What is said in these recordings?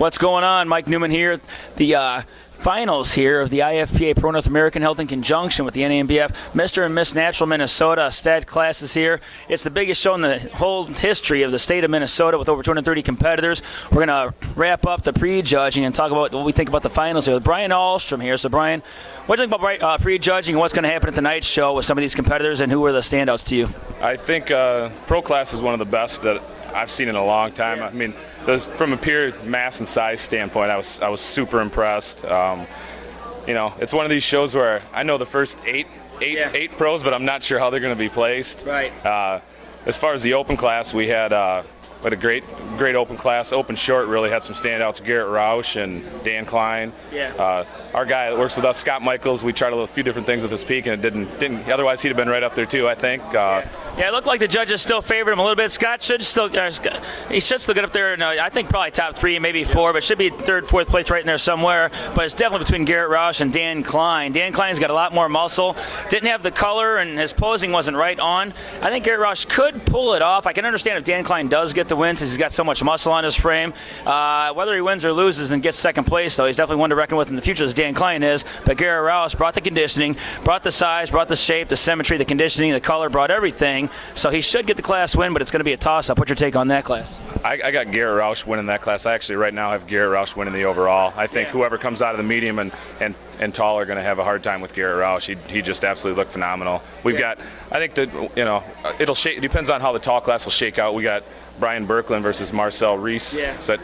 What's going on? Mike Newman here. The finals here of the IFPA Pro North American held in conjunction with the NAMBF Mr. and Miss Natural Minnesota stat classes here. It's the biggest show in the whole history of the state of Minnesota with over 230 competitors. We're going to wrap up the pre-judging and talk about what we think about the finals here with Brian Ahlstrom here. So Brian, what do you think about pre-judging and what's going to happen at the night show with some of these competitors, and who are the standouts to you? I think pro class is one of the best that I've seen in a long time. Yeah. I mean, from a pure mass and size standpoint, I was super impressed. It's one of these shows where I know the first eight pros, but I'm not sure how they're going to be placed. Right. As far as the open class, we had a great open class. Open short really had some standouts: Garrett Roush and Dan Klein. Yeah. Our guy that works with us, Scott Michaels, we tried a few different things with his peak, and it didn't. Otherwise, he'd have been right up there too, I think. Yeah, it looked like the judges still favored him a little bit. Scott should still he should still get up there. No, I think probably top 3, maybe 4, but should be third, fourth place right in there somewhere. But it's definitely between Garrett Roush and Dan Klein. Dan Klein's got a lot more muscle. Didn't have the color, and his posing wasn't right on. I think Garrett Roush could pull it off. I can understand if Dan Klein does get the win, since he's got so much muscle on his frame. Whether he wins or loses and gets second place, though, he's definitely one to reckon with in the future, as Dan Klein is. But Garrett Roush brought the conditioning, brought the size, brought the shape, the symmetry, the conditioning, the color, brought everything. So he should get the class win, but it's going to be a toss-up. What's your take on that class? I got Garrett Roush winning that class. I actually right now have Garrett Roush winning the overall. I think whoever comes out of the medium and tall are going to have a hard time with Garrett Roush. He just absolutely looked phenomenal. We've got, I think that, it depends on how the tall class will shake out. We got Brian Berkland versus Marcel Reese. Yeah. So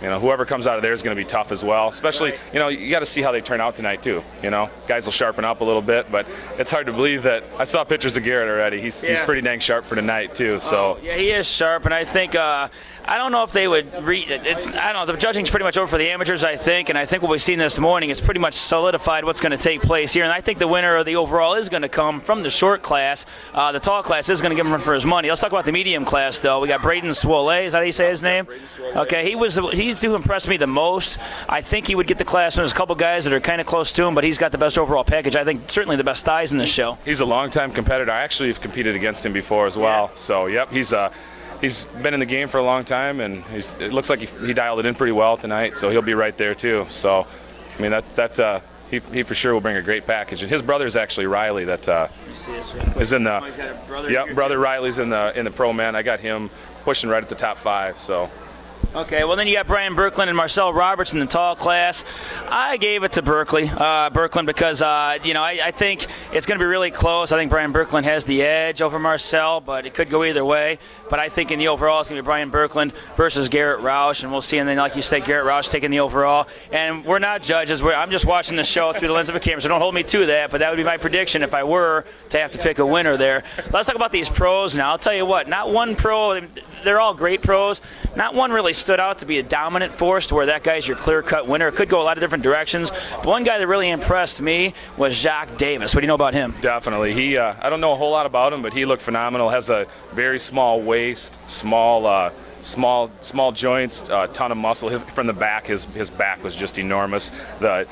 whoever comes out of there is going to be tough as well. Especially, you got to see how they turn out tonight too. Guys will sharpen up a little bit, but it's hard to believe that I saw pictures of Garrett already. He's pretty dang sharp for tonight too. So yeah, he is sharp, and I think I don't know if they would I don't know. The judging's pretty much over for the amateurs, I think, and I think what we've seen this morning is pretty much solidified what's going to take place here. And I think the winner of the overall is going to come from the short class. The tall class is going to give him run for his money. Let's talk about the medium class, though. We got Braden Swole. Is that how you say his name? Okay, he's who impressed me the most. I think he would get the class win. There's a couple guys that are kind of close to him, but he's got the best overall package. I think certainly the best thighs in this show. He's a longtime competitor. I actually have competed against him before as well. Yeah. So, yep, he's been in the game for a long time, and it looks like he dialed it in pretty well tonight, so he'll be right there too. So, I mean, he for sure will bring a great package. And his brother is actually Riley, that is in the. He's got a brother. Yep, brother Riley's in the pro man. I got him pushing right at the top 5. So. Okay, well then you got Brian Berkland and Marcel Roberts in the tall class. I gave it to Berkland, because I think it's going to be really close. I think Brian Berkland has the edge over Marcel, but it could go either way. But I think in the overall it's going to be Brian Berkland versus Garrett Roush, and we'll see. And then, like you said, Garrett Roush taking the overall. And we're not judges. I'm just watching the show through the lens of a camera, so don't hold me to that. But that would be my prediction if I were to have to pick a winner there. Let's talk about these pros now. I'll tell you what, not one pro. They're all great pros. Not one really stood out to be a dominant force to where that guy's your clear-cut winner. It could go a lot of different directions. But one guy that really impressed me was Jacques Davis. What do you know about him? Definitely. I don't know a whole lot about him, but he looked phenomenal. Has a very small waist, small joints, a ton of muscle. From the back, his back was just enormous. The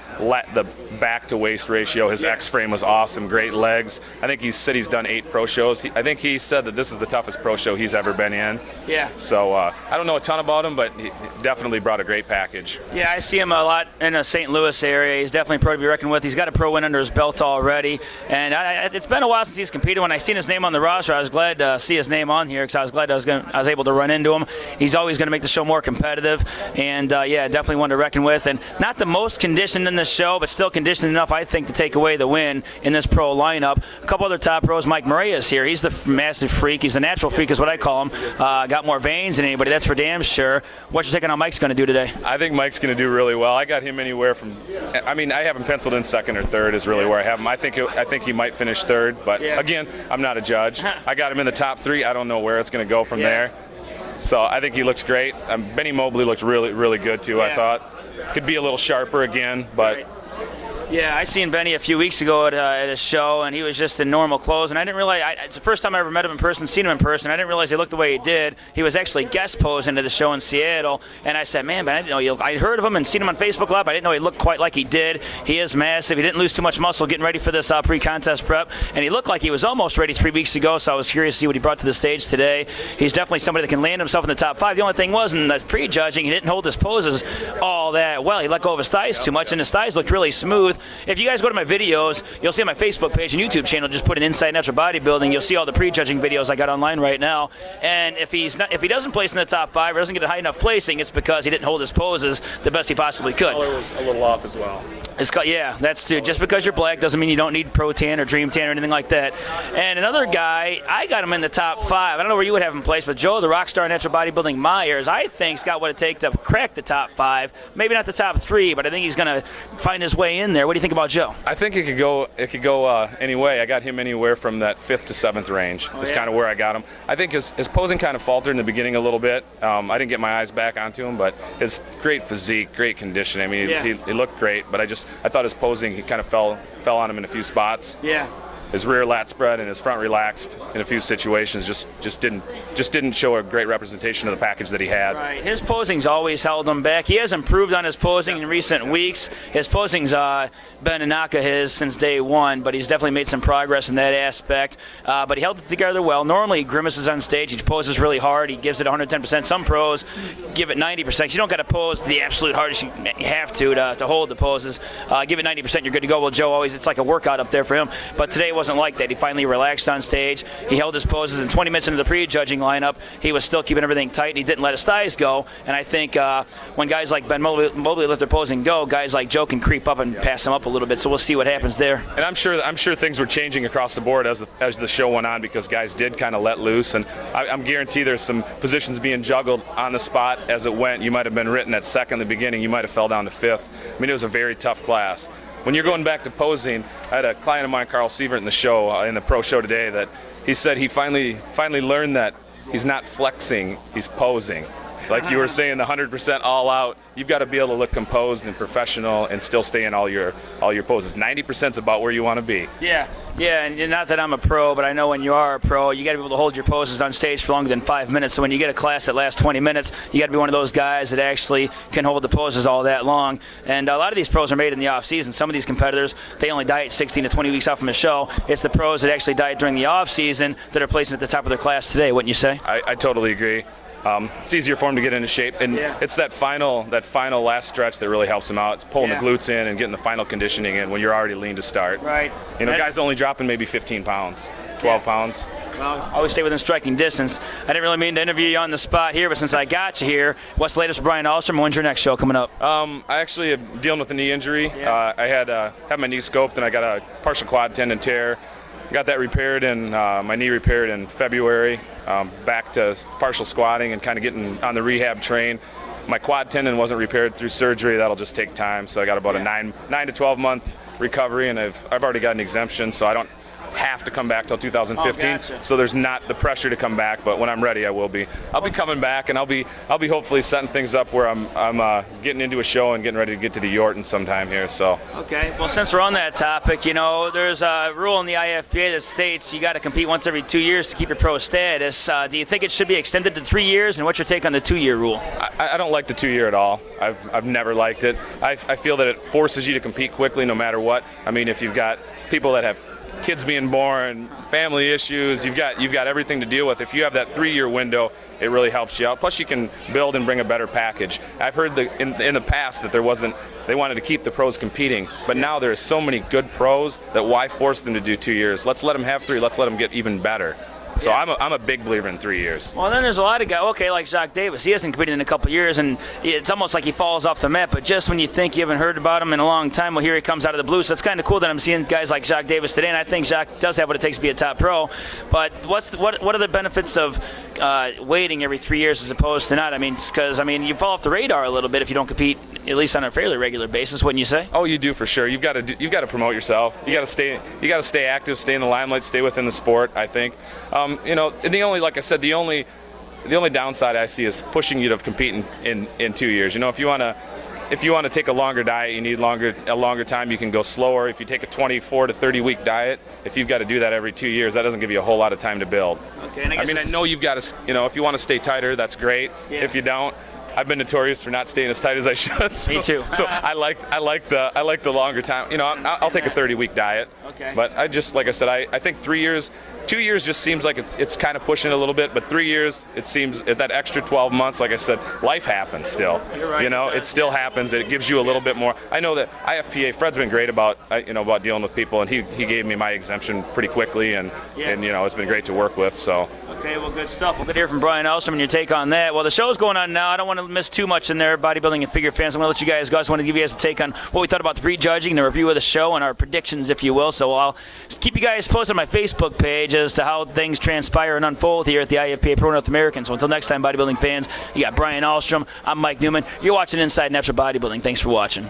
back to waist ratio, his X-frame was awesome. Great legs. I think he said he's done 8 pro shows. I think he said that this is the toughest pro show he's ever been in. Yeah. So I don't know a ton about him, but he definitely brought a great package. Yeah, I see him a lot in the St. Louis area. He's definitely a pro to be reckoned with. He's got a pro win under his belt already, and it's been a while since he's competed. When I seen his name on the roster, I was glad to see his name on here, because I was glad I was able to run into him. He's always going to make the show more competitive, and definitely one to reckon with. And not the most conditioned in this show, but still conditioned enough, I think, to take away the win in this pro lineup. A couple other top pros. Mike Murray is here. He's the massive freak. He's the natural freak, is what I call him. Got more veins than anybody, that's for damn sure. What's your take on how Mike's going to do today? I think Mike's going to do really well. I got him anywhere from, I have him penciled in second or third is really where I have him. I think he might finish third, but again, I'm not a judge. I got him in the top 3. I don't know where it's going to go from there. So I think he looks great. Benny Mobley looked really, really good too, I thought. Could be a little sharper again, but Yeah, I seen Benny a few weeks ago at a show, and he was just in normal clothes. And I didn't realize, it's the first time I ever met him in person, seen him in person. I didn't realize he looked the way he did. He was actually guest posing to the show in Seattle. And I said, man, I didn't know I heard of him and seen him on Facebook Live. I didn't know he looked quite like he did. He is massive. He didn't lose too much muscle getting ready for this pre-contest prep. And he looked like he was almost ready 3 weeks ago, so I was curious to see what he brought to the stage today. He's definitely somebody that can land himself in the top 5. The only thing was, in the pre-judging, he didn't hold his poses all that well. He let go of his thighs too much, and his thighs looked really smooth. If you guys go to my videos, you'll see on my Facebook page and YouTube channel, just put in Inside Natural Bodybuilding. You'll see all the prejudging videos I got online right now. And if he doesn't place in the top 5 or doesn't get a high enough placing, it's because he didn't hold his poses the best he possibly could. Color was a little off as well. Yeah, that's too. Just because you're black doesn't mean you don't need Pro Tan or Dream Tan or anything like that. And another guy, I got him in the top 5. I don't know where you would have him placed, but Joe, the Rockstar Natural Bodybuilding Myers, I think has got what it takes to crack the top 5. Maybe not the top 3, but I think he's going to find his way in there. What do you think about Joe? I think it could go any way. I got him anywhere from that 5th to 7th range. That's kind of where I got him. I think his posing kind of faltered in the beginning a little bit. I didn't get my eyes back onto him, but his great physique, great condition. I mean, he looked great, but I thought his posing, he kind of fell on him in a few spots. Yeah. His rear lat spread and his front relaxed in a few situations. Just didn't show a great representation of the package that he had. Right. His posing's always held him back. He has improved on his posing in recent weeks. His posing's been a knock of his since day one, but he's definitely made some progress in that aspect. But he held it together well. Normally he grimaces on stage. He poses really hard. He gives it 110%. Some pros give it 90%. You don't got to pose to the absolute hardest you have to hold the poses. Give it 90%, you're good to go. Well, Joe it's like a workout up there for him. But today wasn't like that. He finally relaxed on stage. He held his poses, and 20 minutes into the pre-judging lineup, he was still keeping everything tight, and he didn't let his thighs go. And I think when guys like Ben Mobley let their posing go, guys like Joe can creep up and pass him up a little bit. So we'll see what happens there. And I'm sure things were changing across the board as the show went on, because guys did kind of let loose. And I'm guarantee there's some positions being juggled on the spot as it went. You might have been written at 2nd in the beginning. You might have fell down to 5th. I mean, it was a very tough class. When you're going back to posing, I had a client of mine, Carl Sievert, in the show, in the pro show today, that he said he finally learned that he's not flexing, he's posing. Like you were saying, the 100% all out, you've got to be able to look composed and professional and still stay in all your poses. 90% is about where you want to be. Yeah, and not that I'm a pro, but I know when you are a pro, you got to be able to hold your poses on stage for longer than 5 minutes. So when you get a class that lasts 20 minutes, you got to be one of those guys that actually can hold the poses all that long. And a lot of these pros are made in the off season. Some of these competitors, they only diet 16 to 20 weeks out from the show. It's the pros that actually diet during the off season that are placing at the top of their class today, wouldn't you say? I totally agree. It's easier for him to get into shape, and it's that final last stretch that really helps him out. It's pulling the glutes in and getting the final conditioning in when you're already lean to start. Right. You know, guys only dropping maybe 15 pounds, 12 pounds. Well, always stay within striking distance. I didn't really mean to interview you on the spot here, but since I got you here, what's the latest with Brian Ahlstrom? When's your next show coming up? I actually am dealing with a knee injury. I had my knee scoped, and I got a partial quad tendon tear. Got that repaired and my knee repaired in February. Back to partial squatting and kind of getting on the rehab train. My quad tendon wasn't repaired through surgery. That'll just take time. So I got about a 9 to 12 month recovery, and I've already got an exemption, so I don't have to come back till 2015. Oh, gotcha. So there's not the pressure to come back, but when I'm ready, I will be. I'll be coming back, and I'll be hopefully setting things up where I'm getting into a show and getting ready to get to the Yorton sometime here. So. Okay. Well, since we're on that topic, you know, there's a rule in the IFBA that states you got to compete once every 2 years to keep your pro status. Do you think it should be extended to 3 years? And what's your take on the 2-year rule? I don't like the 2-year at all. I've never liked it. I feel that it forces you to compete quickly no matter what. I mean, if you've got people that have kids being born, family issues, you've got everything to deal with. If you have that 3-year window, it really helps you out. Plus, you can build and bring a better package. I've heard in the past that they wanted to keep the pros competing, but now there's so many good pros that why force them to do 2 years? Let's let them have 3. Let's let them get even better. So I'm a big believer in 3 years. Well, then there's a lot of guys, like Jacques Davis. He hasn't competed in a couple of years, and it's almost like he falls off the map. But just when you think you haven't heard about him in a long time, well, here he comes out of the blue. So it's kind of cool that I'm seeing guys like Jacques Davis today, and I think Jacques does have what it takes to be a top pro. But what are the benefits of waiting every 3 years as opposed to not? I mean, because you fall off the radar a little bit if you don't compete, at least on a fairly regular basis, wouldn't you say? Oh, you do for sure. You've got to promote yourself. You got to stay active, stay in the limelight, stay within the sport. I think, like I said, the only downside I see is pushing you to compete in 2 years. You know, if you want to if you want to take a longer diet, you need a longer time. You can go slower. If you take a 24 to 30 week diet, if you've got to do that every 2 years, that doesn't give you a whole lot of time to build. Okay, and I mean, I know you've got to, if you want to stay tighter, that's great. Yeah. If you don't, I've been notorious for not staying as tight as I should. So, Me too. So I like the longer time. I'll take a 30-week diet. Okay. But like I said, I think 3 years. 2 years just seems like it's kind of pushing it a little bit, but 3 years, it seems that extra 12 months, like I said, life happens still. You're right. It still happens. It gives you a little bit more. I know that IFPA, Fred's been great about dealing with people, and he gave me my exemption pretty quickly, and it's been great to work with. So. Okay, well, good stuff. We'll get to hear from Brian Ahlstrom and your take on that. Well, the show's going on now. I don't want to miss too much in there, bodybuilding and figure fans. I'm going to let you guys go. I just want to give you guys a take on what we thought about the prejudging, the review of the show, and our predictions, if you will. So I'll keep you guys posted on my Facebook page as to how things transpire and unfold here at the IFPA Pro North American. So until next time, bodybuilding fans, you got Brian Ahlstrom. I'm Mike Newman. You're watching Inside Natural Bodybuilding. Thanks for watching.